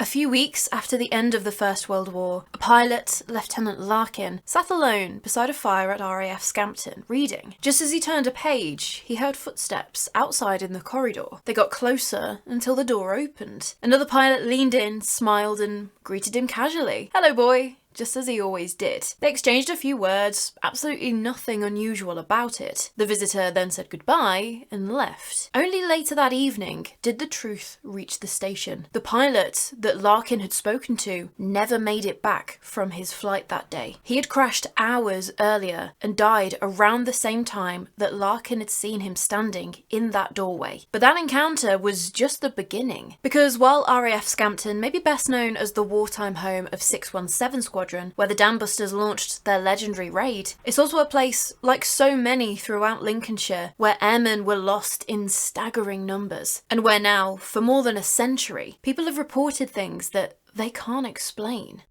A few weeks after the end of the First World War, a pilot, Lieutenant Larkin, sat alone beside a fire at RAF Scampton, reading. Just as he turned a page, he heard footsteps outside in the corridor. They got closer until the door opened. Another pilot leaned in, smiled, and greeted him casually. "Hello, boy," just as he always did. They exchanged a few words, absolutely nothing unusual about it. The visitor then said goodbye and left. Only later that evening did the truth reach the station. The pilot that Larkin had spoken to never made it back from his flight that day. He had crashed hours earlier and died around the same time that Larkin had seen him standing in that doorway. But that encounter was just the beginning, because while RAF Scampton may be best known as the wartime home of 617 Squadron, where the Dambusters launched their legendary raid, it's also a place, like so many throughout Lincolnshire, where airmen were lost in staggering numbers, and where now, for more than a century, people have reported things that they can't explain.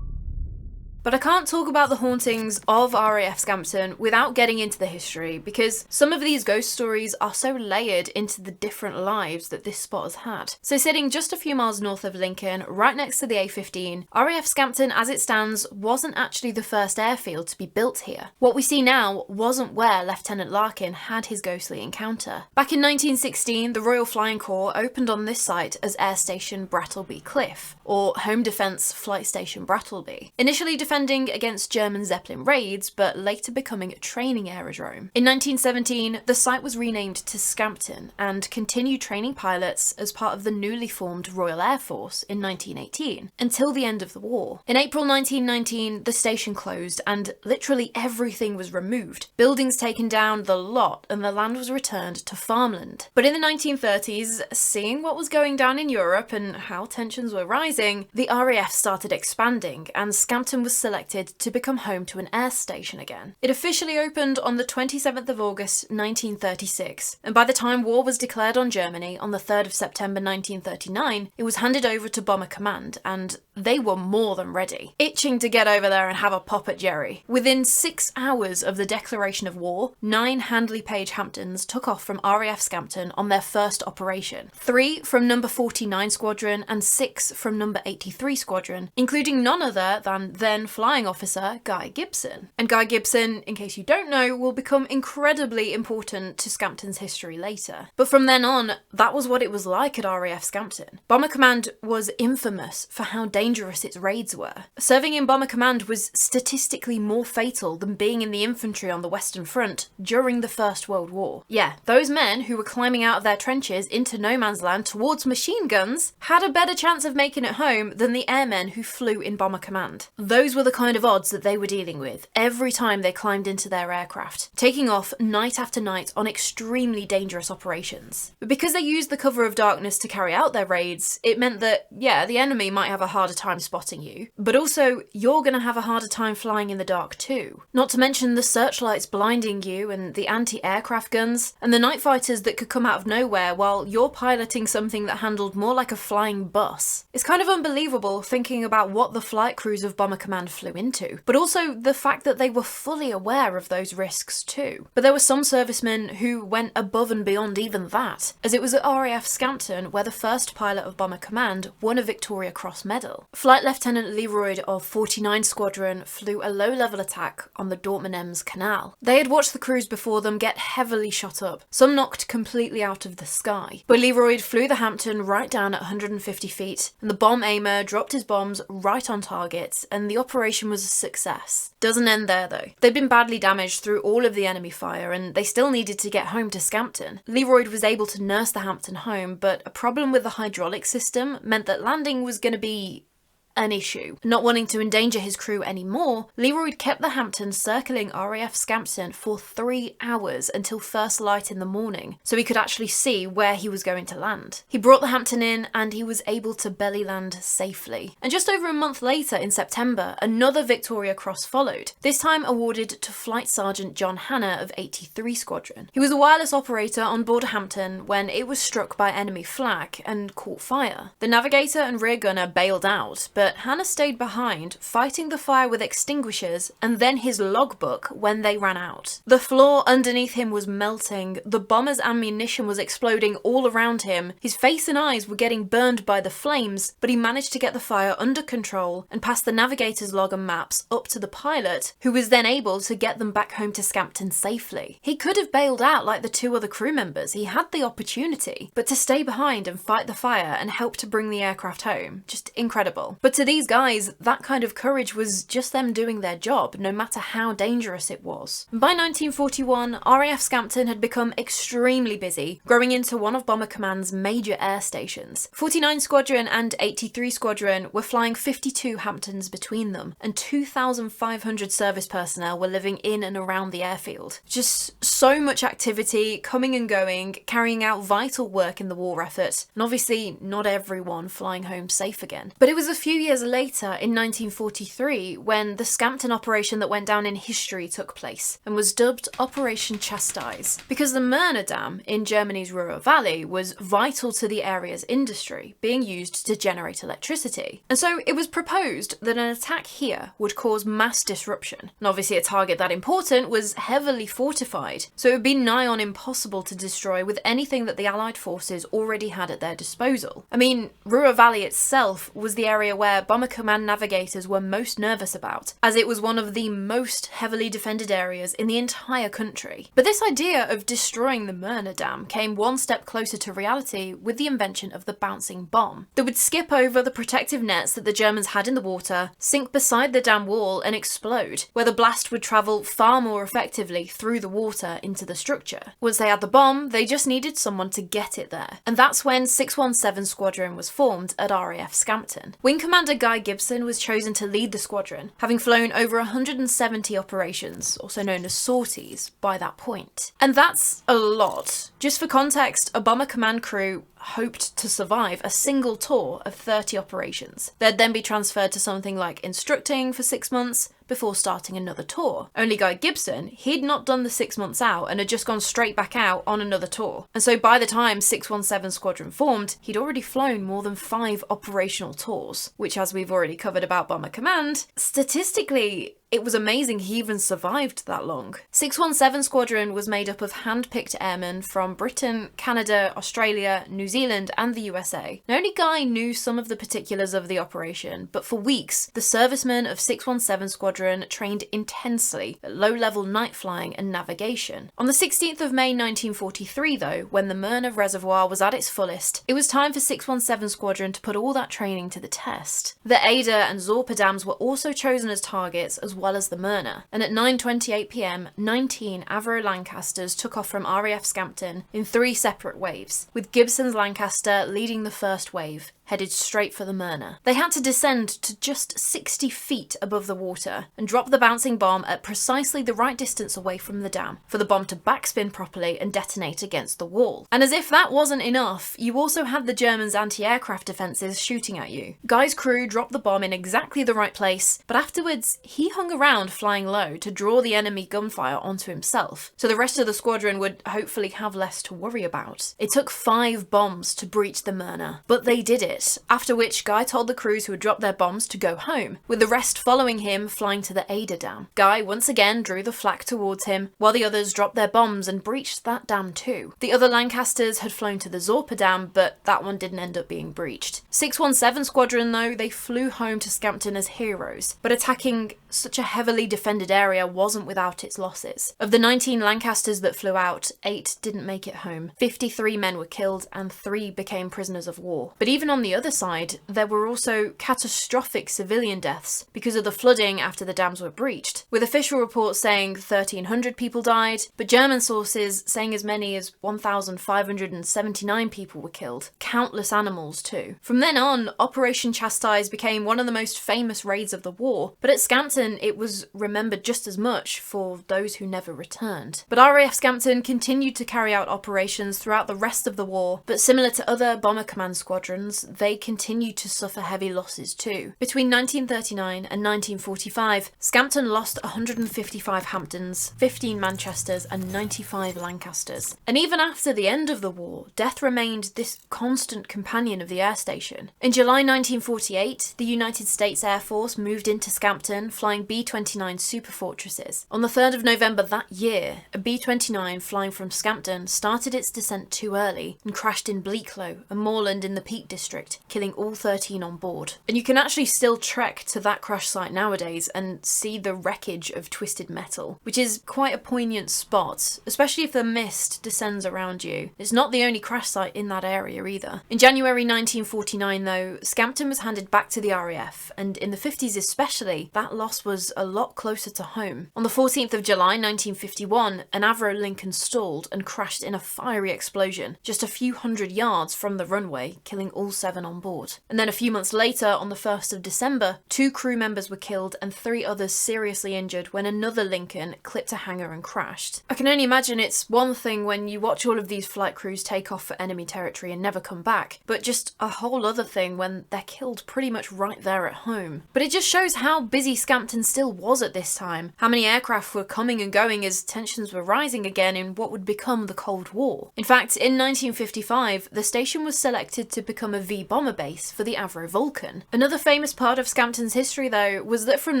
But I can't talk about the hauntings of RAF Scampton without getting into the history, because some of these ghost stories are so layered into the different lives that this spot has had. So sitting just a few miles north of Lincoln, right next to the A15, RAF Scampton as it stands wasn't actually the first airfield to be built here. What we see now wasn't where Lieutenant Larkin had his ghostly encounter. Back in 1916, the Royal Flying Corps opened on this site as Air Station Brattleby Cliff, or Home Defence Flight Station Brattleby. Initially defending against German Zeppelin raids, but later becoming a training aerodrome. In 1917, the site was renamed to Scampton and continued training pilots as part of the newly formed Royal Air Force in 1918, until the end of the war. In April 1919, the station closed and literally everything was removed. Buildings taken down, the lot, and the land was returned to farmland. But in the 1930s, seeing what was going down in Europe and how tensions were rising, the RAF started expanding, and Scampton was selected to become home to an air station again. It officially opened on the 27th of August 1936, and by the time war was declared on Germany on the 3rd of September 1939, it was handed over to Bomber Command, and they were more than ready, itching to get over there and have a pop at Jerry. Within 6 hours of the declaration of war, 9 Handley Page Hamptons took off from RAF Scampton on their first operation. 3 from number 49 Squadron and 6 from number 83 Squadron, including none other than then flying officer Guy Gibson. And Guy Gibson, in case you don't know, will become incredibly important to Scampton's history later. But from then on, that was what it was like at RAF Scampton. Bomber Command was infamous for how dangerous its raids were. Serving in Bomber Command was statistically more fatal than being in the infantry on the Western Front during the First World War. Yeah, those men who were climbing out of their trenches into no man's land towards machine guns had a better chance of making it home than the airmen who flew in Bomber Command. Those were the kind of odds that they were dealing with every time they climbed into their aircraft, taking off night after night on extremely dangerous operations. But because they used the cover of darkness to carry out their raids, it meant that, yeah, the enemy might have a harder time spotting you, but also you're gonna have a harder time flying in the dark too. Not to mention the searchlights blinding you and the anti-aircraft guns, and the night fighters that could come out of nowhere while you're piloting something that handled more like a flying bus. It's kind of unbelievable thinking about what the flight crews of Bomber Command flew into, but also the fact that they were fully aware of those risks too. But there were some servicemen who went above and beyond even that, as it was at RAF Scampton where the first pilot of Bomber Command won a Victoria Cross medal. Flight Lieutenant Leroyd of 49 Squadron flew a low-level attack on the Dortmund-Ems Canal. They had watched the crews before them get heavily shot up, some knocked completely out of the sky. But Leroyd flew the Hampton right down at 150 feet, and the bomb aimer dropped his bombs right on target, and the operation was a success. Doesn't end there though. They'd been badly damaged through all of the enemy fire, and they still needed to get home to Scampton. Leroyd was able to nurse the Hampton home, but a problem with the hydraulic system meant that landing was going to be an issue. Not wanting to endanger his crew anymore, Leroyd kept the Hampton circling RAF Scampton for 3 hours until first light in the morning, so he could actually see where he was going to land. He brought the Hampton in and he was able to belly land safely. And just over a month later, in September, another Victoria Cross followed, this time awarded to Flight Sergeant John Hanna of 83 Squadron. He was a wireless operator on board a Hampton when it was struck by enemy flak and caught fire. The navigator and rear gunner bailed out, but but Hannah stayed behind, fighting the fire with extinguishers and then his logbook when they ran out. The floor underneath him was melting, the bomber's ammunition was exploding all around him, his face and eyes were getting burned by the flames, but he managed to get the fire under control and pass the navigator's log and maps up to the pilot, who was then able to get them back home to Scampton safely. He could have bailed out like the 2 other crew members, he had the opportunity, but to stay behind and fight the fire and help to bring the aircraft home, just incredible. But to these guys, that kind of courage was just them doing their job, no matter how dangerous it was. By 1941, RAF Scampton had become extremely busy, growing into one of Bomber Command's major air stations. 49 Squadron and 83 Squadron were flying 52 Hamptons between them, and 2,500 service personnel were living in and around the airfield. Just so much activity, coming and going, carrying out vital work in the war effort, and obviously not everyone flying home safe again. But it was a few years later, in 1943, when the Scampton operation that went down in history took place, and was dubbed Operation Chastise, because the Möhne Dam in Germany's Ruhr Valley was vital to the area's industry, being used to generate electricity. And so it was proposed that an attack here would cause mass disruption, and obviously a target that important was heavily fortified, so it would be nigh on impossible to destroy with anything that the Allied forces already had at their disposal. I mean, Ruhr Valley itself was the area where Bomber Command navigators were most nervous about, as it was one of the most heavily defended areas in the entire country. But this idea of destroying the Möhne Dam came one step closer to reality with the invention of the bouncing bomb that would skip over the protective nets that the Germans had in the water, sink beside the dam wall and explode, where the blast would travel far more effectively through the water into the structure. Once they had the bomb, they just needed someone to get it there. And that's when 617 Squadron was formed at RAF Scampton. Wing Commander Guy Gibson was chosen to lead the squadron, having flown over 170 operations, also known as sorties, by that point. And that's a lot. Just for context, a Bomber Command crew hoped to survive a single tour of 30 operations. They'd then be transferred to something like instructing for 6 months before starting another tour. Only Guy Gibson, he'd not done the 6 months out and had just gone straight back out on another tour. And so by the time 617 Squadron formed, he'd already flown more than 5 operational tours, which, as we've already covered about Bomber Command, statistically, it was amazing he even survived that long. 617 Squadron was made up of hand-picked airmen from Britain, Canada, Australia, New Zealand and the USA. Now, only Guy knew some of the particulars of the operation, but for weeks, the servicemen of 617 Squadron trained intensely at low-level night flying and navigation. On the 16th of May 1943 though, when the Möhne Reservoir was at its fullest, it was time for 617 Squadron to put all that training to the test. The Ada and Zorpa dams were also chosen as targets, as well as the Möhne, and at 9:28 p.m, 19 Avro Lancasters took off from RAF Scampton in 3 separate waves, with Gibson's Lancaster leading the first wave, headed straight for the Möhne. They had to descend to just 60 feet above the water and drop the bouncing bomb at precisely the right distance away from the dam for the bomb to backspin properly and detonate against the wall. And as if that wasn't enough, you also had the Germans' anti-aircraft defences shooting at you. Guy's crew dropped the bomb in exactly the right place, but afterwards he hung around flying low to draw the enemy gunfire onto himself, so the rest of the squadron would hopefully have less to worry about. It took 5 bombs to breach the Möhne, but they did it. After which, Guy told the crews who had dropped their bombs to go home, with the rest following him flying to the Ada Dam. Guy once again drew the flak towards him, while the others dropped their bombs and breached that dam too. The other Lancasters had flown to the Zorpa Dam, but that one didn't end up being breached. 617 Squadron though, they flew home to Scampton as heroes, but attacking such a heavily defended area wasn't without its losses. Of the 19 Lancasters that flew out, 8 didn't make it home. 53 men were killed and 3 became prisoners of war. But even on the other side, there were also catastrophic civilian deaths because of the flooding after the dams were breached, with official reports saying 1,300 people died, but German sources saying as many as 1,579 people were killed. Countless animals too. From then on, Operation Chastise became one of the most famous raids of the war, but at Scampton it was remembered just as much for those who never returned. But RAF Scampton continued to carry out operations throughout the rest of the war, but similar to other Bomber Command squadrons, they continued to suffer heavy losses too. Between 1939 and 1945, Scampton lost 155 Hamptons, 15 Manchesters and 95 Lancasters. And even after the end of the war, death remained this constant companion of the air station. In July 1948, the United States Air Force moved into Scampton, flying B-29 Superfortresses. On the 3rd of November that year, a B-29 flying from Scampton started its descent too early and crashed in Bleaklow, a moorland in the Peak District, killing all 13 on board. And you can actually still trek to that crash site nowadays and see the wreckage of twisted metal, which is quite a poignant spot, especially if the mist descends around you. It's not the only crash site in that area either. In January 1949 though, Scampton was handed back to the RAF, and in the 50s especially, that loss was a lot closer to home. On the 14th of July 1951, an Avro Lincoln stalled and crashed in a fiery explosion just a few hundred yards from the runway, killing all 7 on board. And then a few months later, on the 1st of December, 2 crew members were killed and 3 others seriously injured when another Lincoln clipped a hangar and crashed. I can only imagine it's one thing when you watch all of these flight crews take off for enemy territory and never come back, but just a whole other thing when they're killed pretty much right there at home. But it just shows how busy Scampton still was at this time, how many aircraft were coming and going as tensions were rising again in what would become the Cold War. In fact, in 1955, the station was selected to become a V-bomber base for the Avro Vulcan. Another famous part of Scampton's history, though, was that from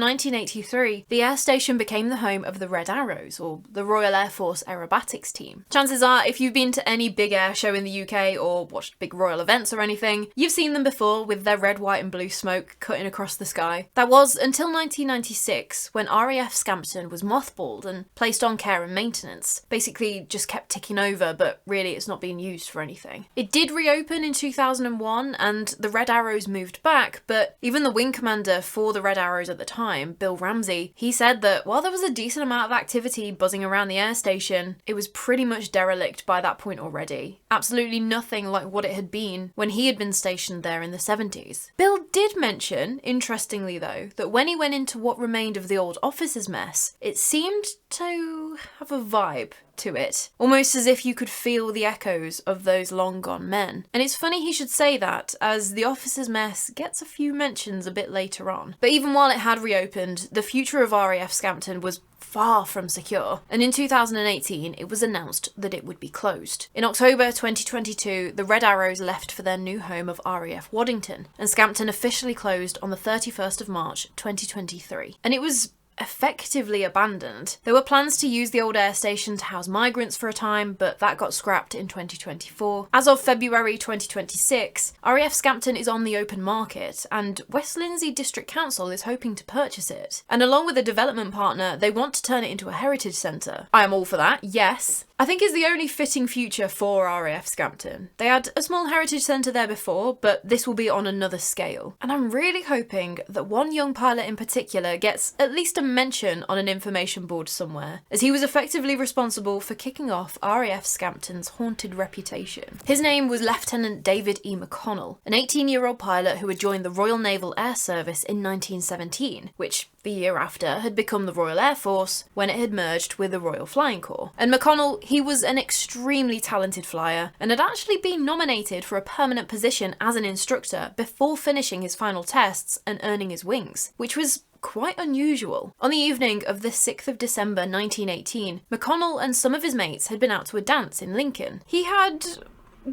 1983, the air station became the home of the Red Arrows, or the Royal Air Force Aerobatics team. Chances are, if you've been to any big air show in the UK or watched big royal events or anything, you've seen them before with their red, white and blue smoke cutting across the sky. That was until 1996, when RAF Scampton was mothballed and placed on care and maintenance. Basically just kept ticking over, but really it's not being used for anything. It did reopen in 2001 and the Red Arrows moved back, but even the wing commander for the Red Arrows at the time, Bill Ramsey, he said that while there was a decent amount of activity buzzing around the air station, it was pretty much derelict by that point already. Absolutely nothing like what it had been when he had been stationed there in the 70s. Bill did mention, interestingly though, that when he went into what remained of the old officers' mess, it seemed to have a vibe to it, almost as if you could feel the echoes of those long gone men. And it's funny he should say that, as the officers' mess gets a few mentions a bit later on. But even while it had reopened, the future of RAF Scampton was far from secure, and in 2018 it was announced that it would be closed. In October 2022, the Red Arrows left for their new home of RAF Waddington, and Scampton officially closed on the 31st of March 2023. And it was effectively abandoned. There were plans to use the old air station to house migrants for a time, but that got scrapped in 2024. As of February 2026, RAF Scampton is on the open market, and West Lindsey District Council is hoping to purchase it. And along with a development partner, they want to turn it into a heritage centre. I am all for that, yes. I think is the only fitting future for RAF Scampton. They had a small heritage centre there before, but this will be on another scale. And I'm really hoping that one young pilot in particular gets at least a mention on an information board somewhere, as he was effectively responsible for kicking off RAF Scampton's haunted reputation. His name was Lieutenant David E. McConnell, an 18-year-old pilot who had joined the Royal Naval Air Service in 1917, which the year after had become the Royal Air Force when it had merged with the Royal Flying Corps. And McConnell, he was an extremely talented flyer and had actually been nominated for a permanent position as an instructor before finishing his final tests and earning his wings, which was quite unusual. On the evening of the 6th of December 1918, McConnell and some of his mates had been out to a dance in Lincoln. He had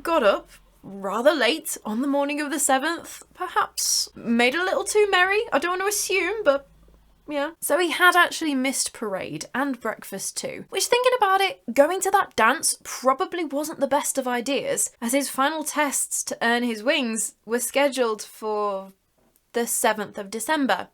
got up rather late on the morning of the 7th, perhaps made a little too merry, I don't want to assume, but yeah. So he had actually missed parade and breakfast too, which, thinking about it, going to that dance probably wasn't the best of ideas, as his final tests to earn his wings were scheduled for the 7th of December.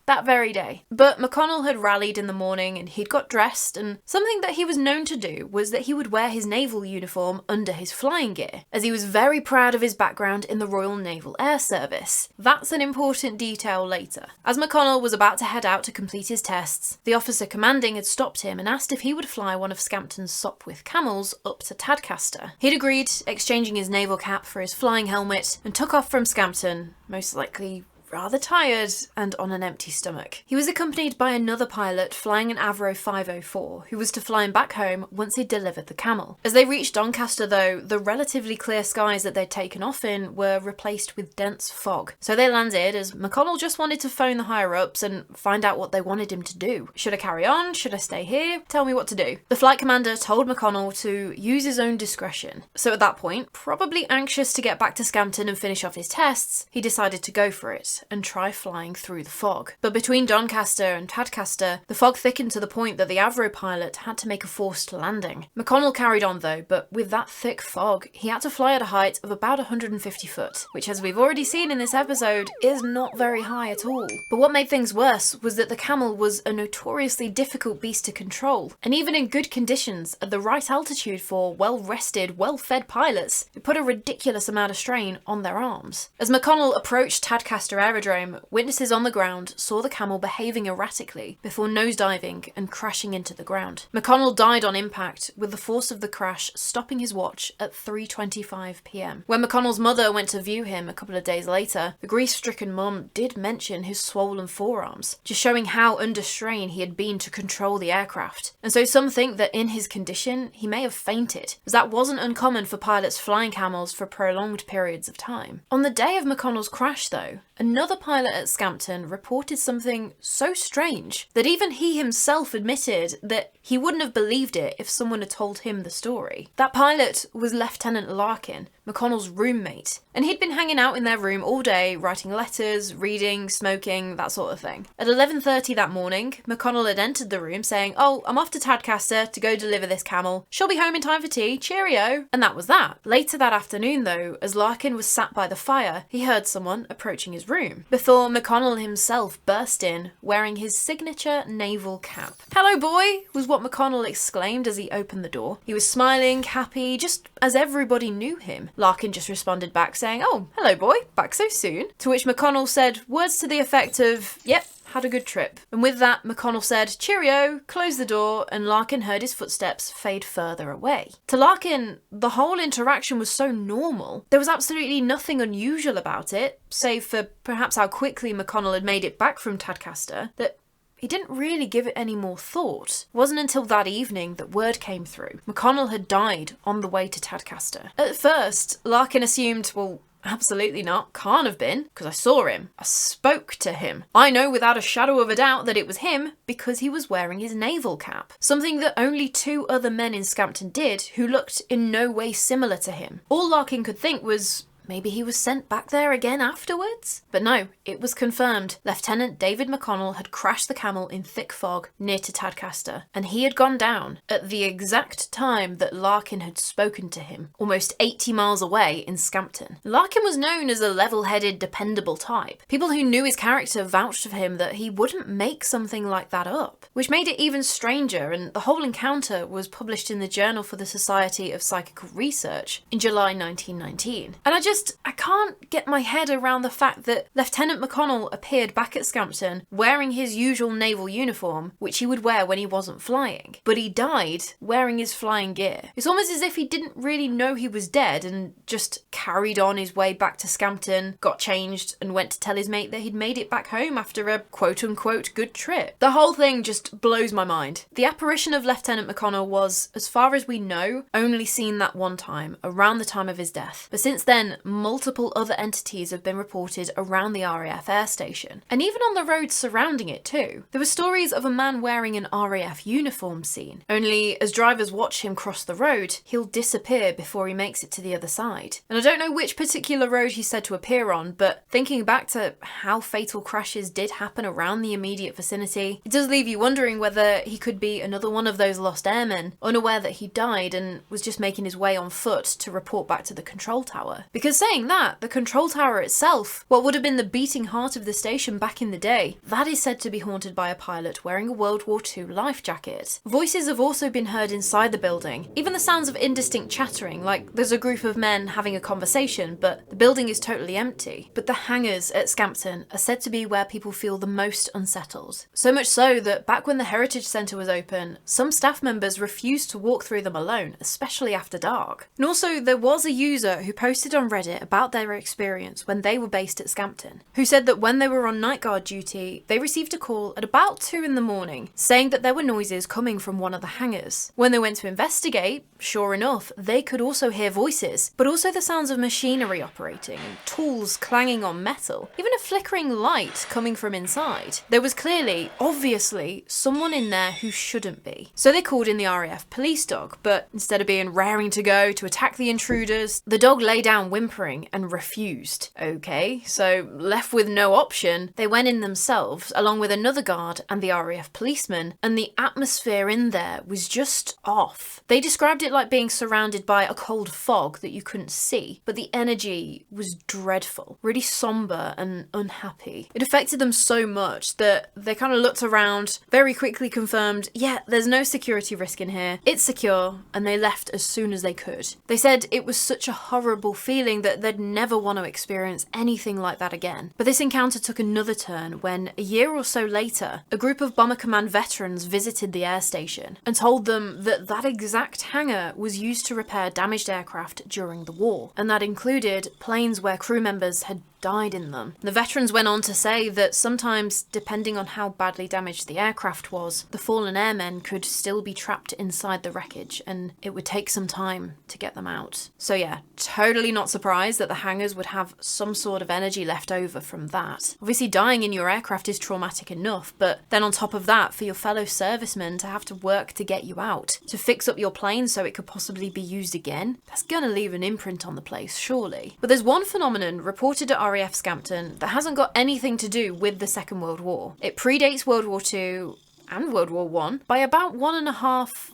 That very day. But McConnell had rallied in the morning and he'd got dressed, and something that he was known to do was that he would wear his naval uniform under his flying gear, as he was very proud of his background in the Royal Naval Air Service. That's an important detail later. As McConnell was about to head out to complete his tests, the officer commanding had stopped him and asked if he would fly one of Scampton's Sopwith Camels up to Tadcaster. He'd agreed, exchanging his naval cap for his flying helmet, and took off from Scampton, most likely rather tired and on an empty stomach. He was accompanied by another pilot flying an Avro 504, who was to fly him back home once he'd delivered the camel. As they reached Doncaster though, the relatively clear skies that they'd taken off in were replaced with dense fog. So they landed as McConnell just wanted to phone the higher-ups and find out what they wanted him to do. Should I carry on? Should I stay here? Tell me what to do. The flight commander told McConnell to use his own discretion. So at that point, probably anxious to get back to Scampton and finish off his tests, he decided to go for it and try flying through the fog. But between Doncaster and Tadcaster, the fog thickened to the point that the Avro pilot had to make a forced landing. McConnell carried on though, but with that thick fog, he had to fly at a height of about 150 foot, which as we've already seen in this episode, is not very high at all. But what made things worse was that the camel was a notoriously difficult beast to control, and even in good conditions, at the right altitude for well-rested, well-fed pilots, it put a ridiculous amount of strain on their arms. As McConnell approached Tadcaster Aerodrome, witnesses on the ground saw the camel behaving erratically before nosediving and crashing into the ground. McConnell died on impact, with the force of the crash stopping his watch at 3:25 p.m. When McConnell's mother went to view him a couple of days later, the grief-stricken mum did mention his swollen forearms, just showing how under strain he had been to control the aircraft. And so some think that in his condition, he may have fainted, as that wasn't uncommon for pilots flying camels for prolonged periods of time. On the day of McConnell's crash though, another pilot at Scampton reported something so strange that even he himself admitted that he wouldn't have believed it if someone had told him the story. That pilot was Lieutenant Larkin, McConnell's roommate, and he'd been hanging out in their room all day, writing letters, reading, smoking, that sort of thing. At 11:30 that morning, McConnell had entered the room saying, "Oh, I'm off to Tadcaster to go deliver this camel. She'll be home in time for tea, cheerio." And that was that. Later that afternoon though, as Larkin was sat by the fire, he heard someone approaching his room, before McConnell himself burst in, wearing his signature naval cap. "Hello boy," was what McConnell exclaimed as he opened the door. He was smiling, happy, just as everybody knew him. Larkin just responded back saying, "Oh, hello boy, back so soon?" To which McConnell said words to the effect of, "Yep, had a good trip." And with that, McConnell said, "Cheerio," closed the door, and Larkin heard his footsteps fade further away. To Larkin, the whole interaction was so normal. There was absolutely nothing unusual about it, save for perhaps how quickly McConnell had made it back from Tadcaster, that he didn't really give it any more thought. It wasn't until that evening that word came through. McConnell had died on the way to Tadcaster. At first, Larkin assumed, well, absolutely not, can't have been, because I saw him. I spoke to him. I know without a shadow of a doubt that it was him because he was wearing his naval cap. Something that only 2 other men in Scampton did who looked in no way similar to him. All Larkin could think was, maybe he was sent back there again afterwards? But no, it was confirmed. Lieutenant David McConnell had crashed the camel in thick fog near to Tadcaster, and he had gone down at the exact time that Larkin had spoken to him, almost 80 miles away in Scampton. Larkin was known as a level-headed, dependable type. People who knew his character vouched for him that he wouldn't make something like that up, which made it even stranger, and the whole encounter was published in the Journal for the Society of Psychical Research in July 1919. And I can't get my head around the fact that Lieutenant McConnell appeared back at Scampton wearing his usual naval uniform, which he would wear when he wasn't flying, but he died wearing his flying gear. It's almost as if he didn't really know he was dead and just carried on his way back to Scampton, got changed, and went to tell his mate that he'd made it back home after a quote-unquote good trip. The whole thing just blows my mind. The apparition of Lieutenant McConnell was, as far as we know, only seen that one time, around the time of his death. But since then, multiple other entities have been reported around the RAF air station, and even on the roads surrounding it too. There were stories of a man wearing an RAF uniform seen, only as drivers watch him cross the road, he'll disappear before he makes it to the other side. And I don't know which particular road he's said to appear on, but thinking back to how fatal crashes did happen around the immediate vicinity, it does leave you wondering whether he could be another one of those lost airmen, unaware that he died and was just making his way on foot to report back to the control tower. Because saying that, the control tower itself, what would have been the beating heart of the station back in the day, that is said to be haunted by a pilot wearing a World War II life jacket. Voices have also been heard inside the building, even the sounds of indistinct chattering, like there's a group of men having a conversation, but the building is totally empty. But the hangars at Scampton are said to be where people feel the most unsettled. So much so that back when the Heritage Centre was open, some staff members refused to walk through them alone, especially after dark. And also, there was a user who posted on Reddit Reddit about their experience when they were based at Scampton, who said that when they were on night guard duty, they received a call at about 2 in the morning saying that there were noises coming from one of the hangars. When they went to investigate, sure enough, they could also hear voices, but also the sounds of machinery operating and tools clanging on metal, even a flickering light coming from inside. There was clearly, obviously, someone in there who shouldn't be. So they called in the RAF police dog, but instead of being raring to go to attack the intruders, the dog lay down whimpering and refused. Okay, so left with no option, they went in themselves, along with another guard and the RAF policeman, and the atmosphere in there was just off. They described it like being surrounded by a cold fog that you couldn't see, but the energy was dreadful, really somber and unhappy. It affected them so much that they kind of looked around, very quickly confirmed, yeah, there's no security risk in here, it's secure, and they left as soon as they could. They said it was such a horrible feeling that they'd never want to experience anything like that again. But this encounter took another turn when, a year or so later, a group of Bomber Command veterans visited the air station and told them that that exact hangar was used to repair damaged aircraft during the war, and that included planes where crew members had died in them. The veterans went on to say that sometimes, depending on how badly damaged the aircraft was, the fallen airmen could still be trapped inside the wreckage and it would take some time to get them out. So yeah, totally not surprised that the hangars would have some sort of energy left over from that. Obviously dying in your aircraft is traumatic enough, but then on top of that, for your fellow servicemen to have to work to get you out, to fix up your plane so it could possibly be used again, that's gonna leave an imprint on the place, surely. But there's one phenomenon reported at RAF Scampton that hasn't got anything to do with the Second World War. It predates World War II and World War I by about 1.5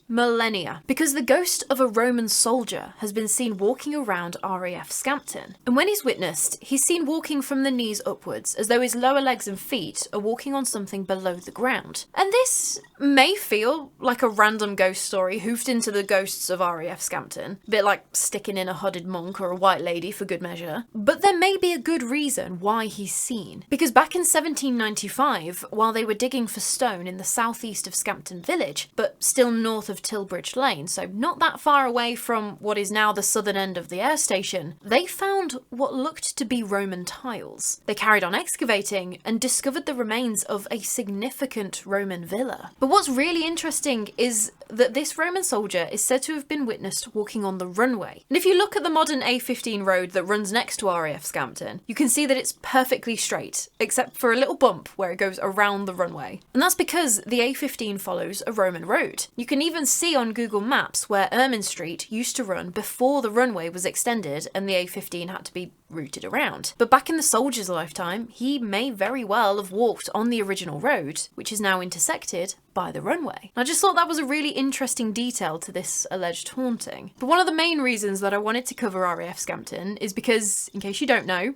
millennia, because the ghost of a Roman soldier has been seen walking around RAF Scampton. And when he's witnessed, he's seen walking from the knees upwards, as though his lower legs and feet are walking on something below the ground. And this may feel like a random ghost story hoofed into the ghosts of RAF Scampton, a bit like sticking in a hooded monk or a white lady for good measure. But there may be a good reason why he's seen. Because back in 1795, while they were digging for stone in the southeast of Scampton village, but still north of Tilbridge Lane, so not that far away from what is now the southern end of the air station, they found what looked to be Roman tiles. They carried on excavating and discovered the remains of a significant Roman villa. But what's really interesting is that this Roman soldier is said to have been witnessed walking on the runway. And if you look at the modern A15 road that runs next to RAF Scampton, you can see that it's perfectly straight, except for a little bump where it goes around the runway. And that's because the A15 follows a Roman road. You can even see on Google Maps where Ermine Street used to run before the runway was extended and the A15 had to be routed around. But back in the soldier's lifetime, he may very well have walked on the original road, which is now intersected by the runway. I just thought that was a really interesting detail to this alleged haunting. But one of the main reasons that I wanted to cover RAF Scampton is because, in case you don't know,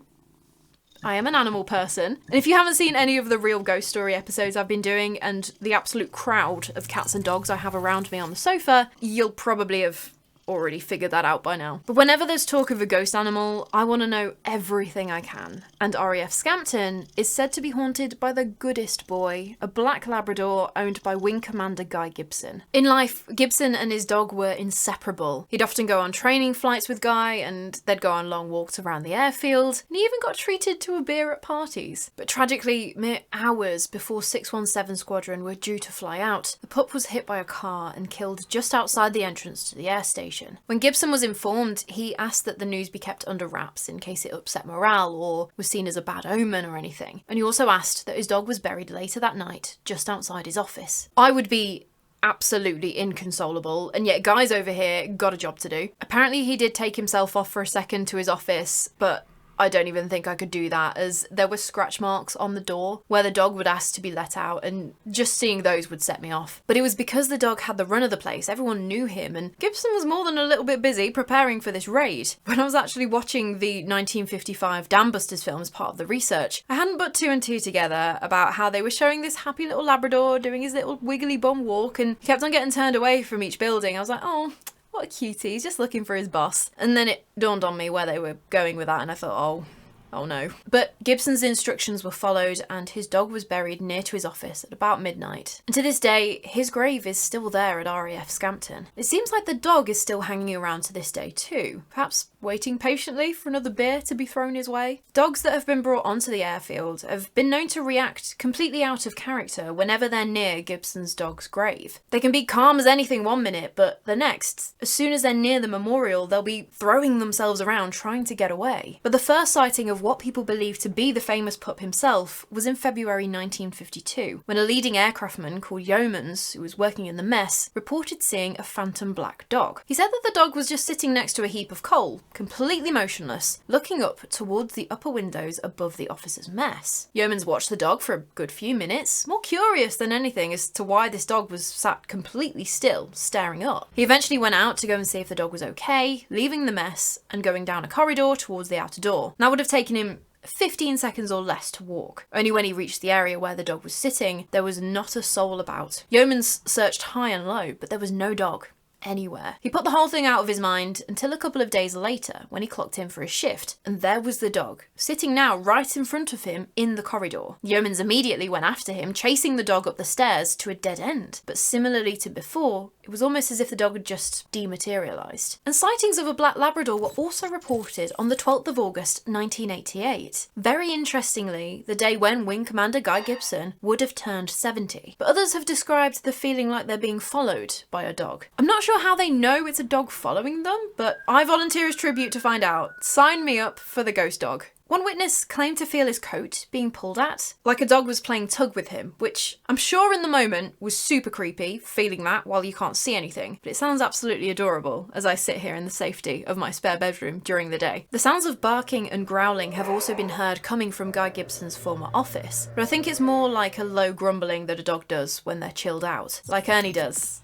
I am an animal person, and if you haven't seen any of the real ghost story episodes I've been doing and the absolute crowd of cats and dogs I have around me on the sofa, you'll probably have already figured that out by now. But whenever there's talk of a ghost animal, I want to know everything I can. And RAF Scampton is said to be haunted by the goodest boy, a black Labrador owned by Wing Commander Guy Gibson. In life, Gibson and his dog were inseparable. He'd often go on training flights with Guy, and they'd go on long walks around the airfield, and he even got treated to a beer at parties. But tragically, mere hours before 617 Squadron were due to fly out, the pup was hit by a car and killed just outside the entrance to the air station. When Gibson was informed, he asked that the news be kept under wraps in case it upset morale or was seen as a bad omen or anything. And he also asked that his dog was buried later that night, just outside his office. I would be absolutely inconsolable, and yet Guy's over here got a job to do. Apparently he did take himself off for a second to his office, but I don't even think I could do that, as there were scratch marks on the door where the dog would ask to be let out, and just seeing those would set me off. But it was because the dog had the run of the place, everyone knew him, and Gibson was more than a little bit busy preparing for this raid. When I was actually watching the 1955 Dambusters film as part of the research, I hadn't put 2 and 2 together about how they were showing this happy little Labrador doing his little wiggly bum walk, and he kept on getting turned away from each building. I was like, oh, what a cutie, he's just looking for his boss. And then it dawned on me where they were going with that, and I thought, oh no. But Gibson's instructions were followed, and his dog was buried near to his office at about midnight. And to this day, his grave is still there at RAF Scampton. It seems like the dog is still hanging around to this day too, perhaps waiting patiently for another beer to be thrown his way. Dogs that have been brought onto the airfield have been known to react completely out of character whenever they're near Gibson's dog's grave. They can be calm as anything one minute, but the next, as soon as they're near the memorial, they'll be throwing themselves around trying to get away. But the first sighting of what people believe to be the famous pup himself was in February 1952, when a leading aircraftman called Yeomans, who was working in the mess, reported seeing a phantom black dog. He said that the dog was just sitting next to a heap of coal, completely motionless, looking up towards the upper windows above the officers' mess. Yeomans watched the dog for a good few minutes, more curious than anything as to why this dog was sat completely still, staring up. He eventually went out to go and see if the dog was okay, leaving the mess and going down a corridor towards the outer door. That would have taken him 15 seconds or less to walk. Only when he reached the area where the dog was sitting, there was not a soul about. Yeomans searched high and low, but there was no dog anywhere. He put the whole thing out of his mind until a couple of days later when he clocked in for his shift, and there was the dog, sitting now right in front of him in the corridor. Yeomans immediately went after him, chasing the dog up the stairs to a dead end. But similarly to before, it was almost as if the dog had just dematerialised. And sightings of a black Labrador were also reported on the 12th of August 1988. Very interestingly, the day when Wing Commander Guy Gibson would have turned 70. But others have described the feeling like they're being followed by a dog. I'm not sure how they know it's a dog following them, but I volunteer as tribute to find out. Sign me up for the ghost dog. One witness claimed to feel his coat being pulled at, like a dog was playing tug with him, which I'm sure in the moment was super creepy, feeling that while you can't see anything, but it sounds absolutely adorable as I sit here in the safety of my spare bedroom during the day. The sounds of barking and growling have also been heard coming from Guy Gibson's former office, but I think it's more like a low grumbling that a dog does when they're chilled out, like Ernie does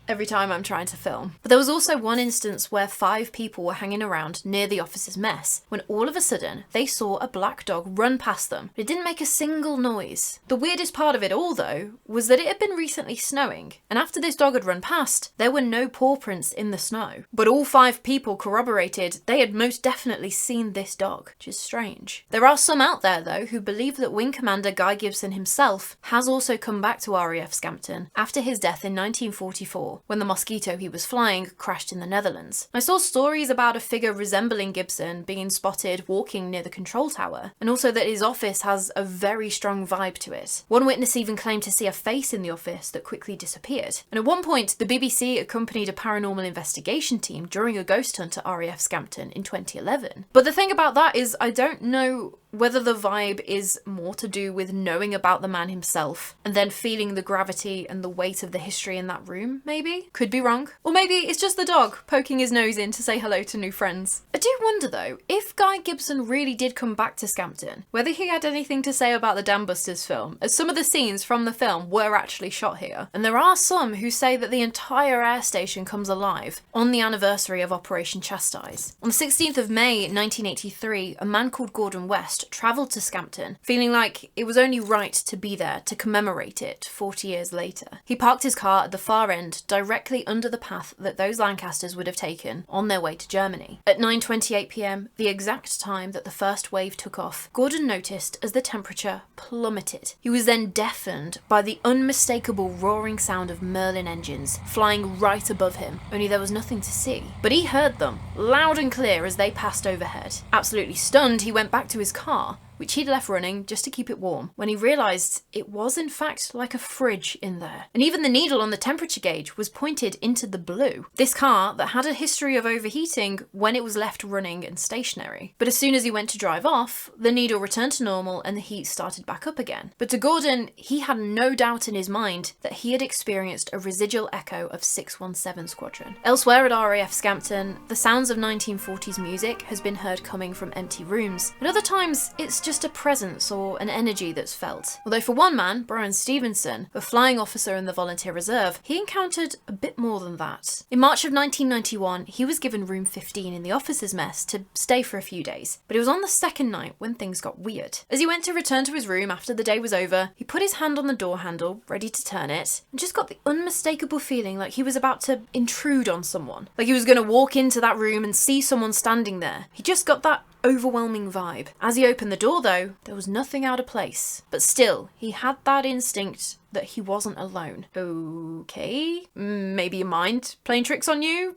every time I'm trying to film. But there was also one instance where 5 people were hanging around near the officers' mess when all of a sudden they saw a black dog run past them. It didn't make a single noise. The weirdest part of it all though was that it had been recently snowing, and after this dog had run past there were no paw prints in the snow. But all 5 people corroborated they had most definitely seen this dog, which is strange. There are some out there though who believe that Wing Commander Guy Gibson himself has also come back to RAF Scampton after his death in 1944. When the Mosquito he was flying crashed in the Netherlands. I saw stories about a figure resembling Gibson being spotted walking near the control tower, and also that his office has a very strong vibe to it. One witness even claimed to see a face in the office that quickly disappeared. And at one point, the BBC accompanied a paranormal investigation team during a ghost hunt at RAF Scampton in 2011. But the thing about that is I don't know whether the vibe is more to do with knowing about the man himself and then feeling the gravity and the weight of the history in that room, maybe? Could be wrong. Or maybe it's just the dog poking his nose in to say hello to new friends. I do wonder though, if Guy Gibson really did come back to Scampton, whether he had anything to say about the Dambusters film, as some of the scenes from the film were actually shot here. And there are some who say that the entire air station comes alive on the anniversary of Operation Chastise. On the 16th of May 1983, a man called Gordon West travelled to Scampton, feeling like it was only right to be there to commemorate it 40 years later. He parked his car at the far end, directly under the path that those Lancasters would have taken on their way to Germany. At 9:28 p.m, the exact time that the first wave took off, Gordon noticed as the temperature plummeted. He was then deafened by the unmistakable roaring sound of Merlin engines flying right above him, only there was nothing to see. But he heard them, loud and clear as they passed overhead. Absolutely stunned, he went back to his car, which he'd left running just to keep it warm, when he realised it was in fact like a fridge in there. And even the needle on the temperature gauge was pointed into the blue. This car that had a history of overheating when it was left running and stationary. But as soon as he went to drive off, the needle returned to normal and the heat started back up again. But to Gordon, he had no doubt in his mind that he had experienced a residual echo of 617 Squadron. Elsewhere at RAF Scampton, the sounds of 1940s music has been heard coming from empty rooms. At other times, it's just a presence or an energy that's felt. Although for one man, Brian Stevenson, a flying officer in the Volunteer Reserve, he encountered a bit more than that. In March of 1991, he was given room 15 in the officers' mess to stay for a few days, but it was on the second night when things got weird. As he went to return to his room after the day was over, he put his hand on the door handle, ready to turn it, and just got the unmistakable feeling like he was about to intrude on someone. Like he was going to walk into that room and see someone standing there. He just got that overwhelming vibe. As he opened the door though, there was nothing out of place. But still, he had that instinct that he wasn't alone. Okay, maybe your mind playing tricks on you?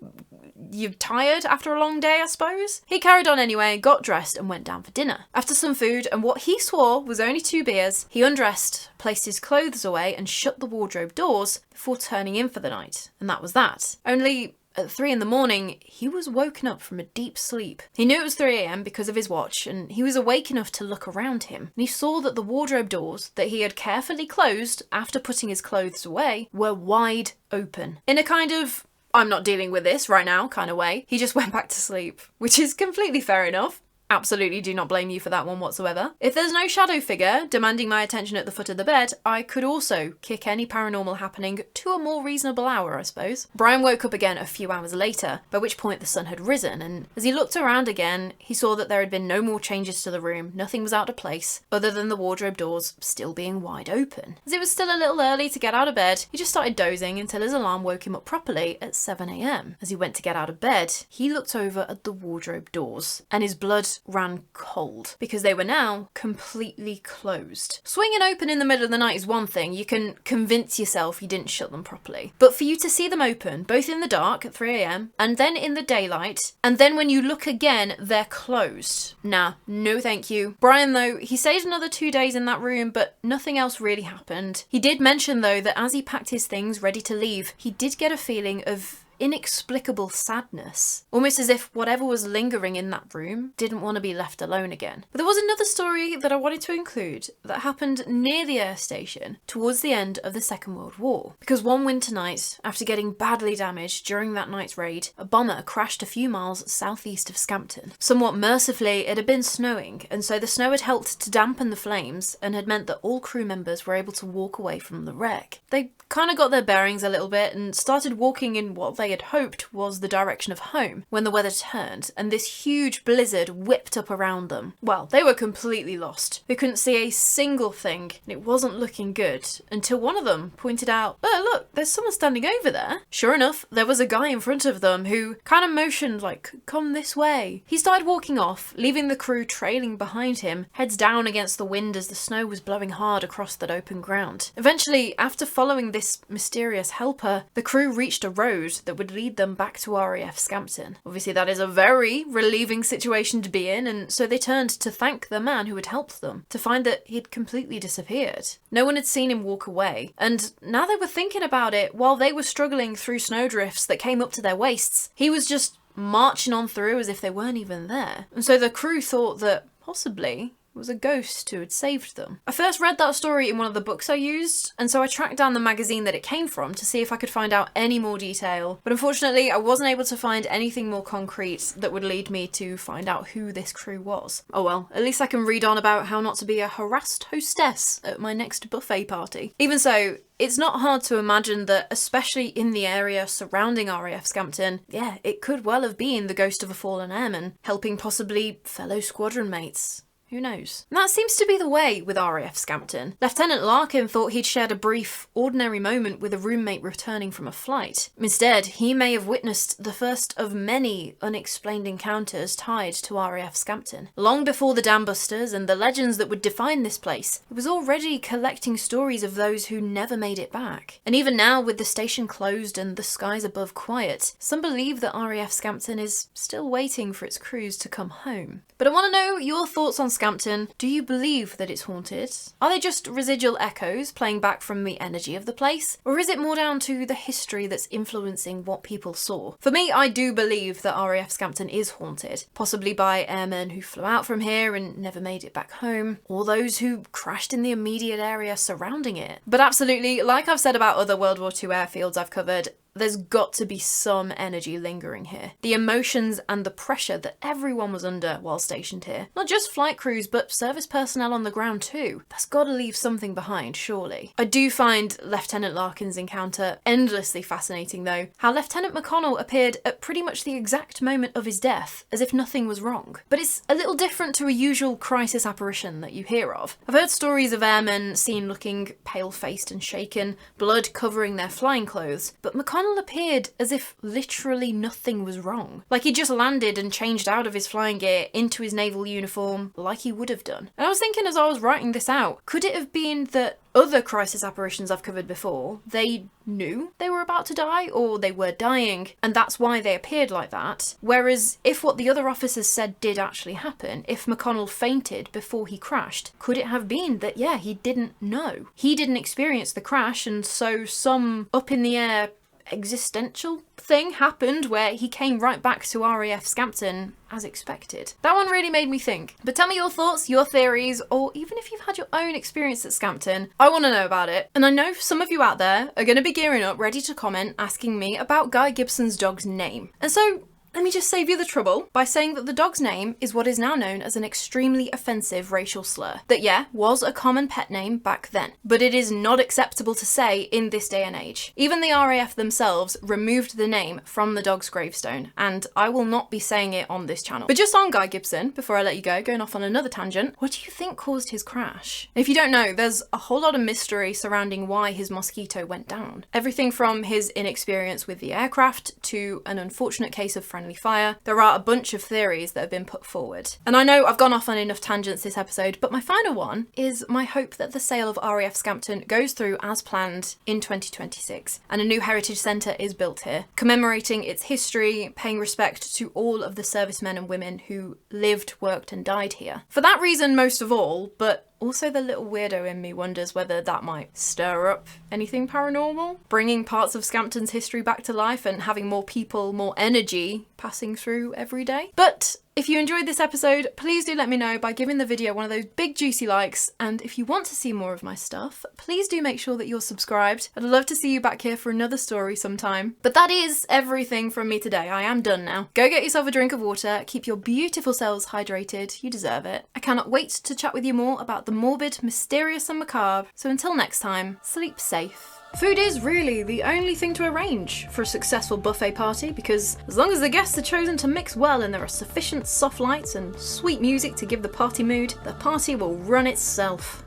you're tired after a long day, I suppose? He carried on anyway, got dressed and went down for dinner. After some food and what he swore was only 2 beers, he undressed, placed his clothes away and shut the wardrobe doors before turning in for the night. And that was that. Only at 3 in the morning, he was woken up from a deep sleep. He knew it was 3 a.m. because of his watch, and he was awake enough to look around him. And he saw that the wardrobe doors that he had carefully closed after putting his clothes away were wide open. In a kind of, I'm not dealing with this right now kind of way, he just went back to sleep, which is completely fair enough. Absolutely do not blame you for that one whatsoever. If there's no shadow figure demanding my attention at the foot of the bed, I could also kick any paranormal happening to a more reasonable hour, I suppose. Brian woke up again a few hours later, by which point the sun had risen, and as he looked around again, he saw that there had been no more changes to the room, nothing was out of place, other than the wardrobe doors still being wide open. As it was still a little early to get out of bed, he just started dozing until his alarm woke him up properly at 7 a.m. As he went to get out of bed, he looked over at the wardrobe doors, and his blood ran cold because they were now completely closed. Swinging open in the middle of the night is one thing, you can convince yourself you didn't shut them properly. But for you to see them open, both in the dark at 3 a.m. and then in the daylight, and then when you look again, they're closed. Nah, no thank you. Brian though, he stayed another 2 days in that room, but nothing else really happened. He did mention though that as he packed his things ready to leave, he did get a feeling of inexplicable sadness, almost as if whatever was lingering in that room didn't want to be left alone again. But there was another story that I wanted to include that happened near the air station towards the end of the Second World War, because one winter night, after getting badly damaged during that night's raid, a bomber crashed a few miles southeast of Scampton. Somewhat mercifully, it had been snowing, and so the snow had helped to dampen the flames and had meant that all crew members were able to walk away from the wreck. They kind of got their bearings a little bit and started walking in what they had hoped was the direction of home when the weather turned and this huge blizzard whipped up around them. Well, they were completely lost. They couldn't see a single thing and it wasn't looking good until one of them pointed out, "Oh look, there's someone standing over there." Sure enough, there was a guy in front of them who kind of motioned like, "Come this way." He started walking off, leaving the crew trailing behind him, heads down against the wind as the snow was blowing hard across that open ground. Eventually, after following this mysterious helper, the crew reached a road that would lead them back to RAF Scampton. Obviously that is a very relieving situation to be in, and so they turned to thank the man who had helped them, to find that he'd completely disappeared. No one had seen him walk away, and now they were thinking about it, while they were struggling through snowdrifts that came up to their waists, he was just marching on through as if they weren't even there. And so the crew thought that possibly it was a ghost who had saved them. I first read that story in one of the books I used, and so I tracked down the magazine that it came from to see if I could find out any more detail, but unfortunately I wasn't able to find anything more concrete that would lead me to find out who this crew was. Oh well, at least I can read on about how not to be a harassed hostess at my next buffet party. Even so, it's not hard to imagine that, especially in the area surrounding RAF Scampton, yeah, it could well have been the ghost of a fallen airman, helping possibly fellow squadron mates. Who knows? And that seems to be the way with RAF Scampton. Lieutenant Larkin thought he'd shared a brief, ordinary moment with a roommate returning from a flight. Instead, he may have witnessed the first of many unexplained encounters tied to RAF Scampton. Long before the Dambusters and the legends that would define this place, it was already collecting stories of those who never made it back. And even now, with the station closed and the skies above quiet, some believe that RAF Scampton is still waiting for its crews to come home. But I want to know your thoughts on Scampton. Do you believe that it's haunted? Are they just residual echoes playing back from the energy of the place? Or is it more down to the history that's influencing what people saw? For me, I do believe that RAF Scampton is haunted, possibly by airmen who flew out from here and never made it back home, or those who crashed in the immediate area surrounding it. But absolutely, like I've said about other World War II airfields I've covered, there's got to be some energy lingering here. The emotions and the pressure that everyone was under while stationed here. Not just flight crews, but service personnel on the ground too. That's got to leave something behind, surely. I do find Lieutenant Larkin's encounter endlessly fascinating though. How Lieutenant McConnell appeared at pretty much the exact moment of his death, as if nothing was wrong. But it's a little different to a usual crisis apparition that you hear of. I've heard stories of airmen seen looking pale-faced and shaken, blood covering their flying clothes, but McConnell McConnell appeared as if literally nothing was wrong. Like he just landed and changed out of his flying gear into his naval uniform like he would have done. And I was thinking as I was writing this out, could it have been that other crisis apparitions I've covered before, they knew they were about to die or they were dying and that's why they appeared like that? Whereas if what the other officers said did actually happen, if McConnell fainted before he crashed, could it have been that, yeah, he didn't know? He didn't experience the crash and so some up in the air existential thing happened where he came right back to RAF Scampton as expected. That one really made me think. But tell me your thoughts, your theories, or even if you've had your own experience at Scampton, I want to know about it. And I know some of you out there are going to be gearing up, ready to comment, asking me about Guy Gibson's dog's name. And so let me just save you the trouble by saying that the dog's name is what is now known as an extremely offensive racial slur. That, yeah, was a common pet name back then, but it is not acceptable to say in this day and age. Even the RAF themselves removed the name from the dog's gravestone, and I will not be saying it on this channel. But just on Guy Gibson, before I let you go, going off on another tangent, what do you think caused his crash? If you don't know, there's a whole lot of mystery surrounding why his Mosquito went down. Everything from his inexperience with the aircraft to an unfortunate case of friendly fire. There are a bunch of theories that have been put forward. And I know I've gone off on enough tangents this episode, but my final one is my hope that the sale of RAF Scampton goes through as planned in 2026 and a new heritage centre is built here, commemorating its history, paying respect to all of the servicemen and women who lived, worked and died here. For that reason most of all, but also the little weirdo in me wonders whether that might stir up anything paranormal, bringing parts of Scampton's history back to life and having more people, more energy passing through every day. But if you enjoyed this episode, please do let me know by giving the video one of those big juicy likes, and if you want to see more of my stuff, please do make sure that you're subscribed. I'd love to see you back here for another story sometime. But that is everything from me today. I am done now. Go get yourself a drink of water, keep your beautiful selves hydrated, you deserve it. I cannot wait to chat with you more about the morbid, mysterious and macabre, so until next time, sleep safe. Food is really the only thing to arrange for a successful buffet party, because as long as the guests are chosen to mix well and there are sufficient soft lights and sweet music to give the party mood, the party will run itself.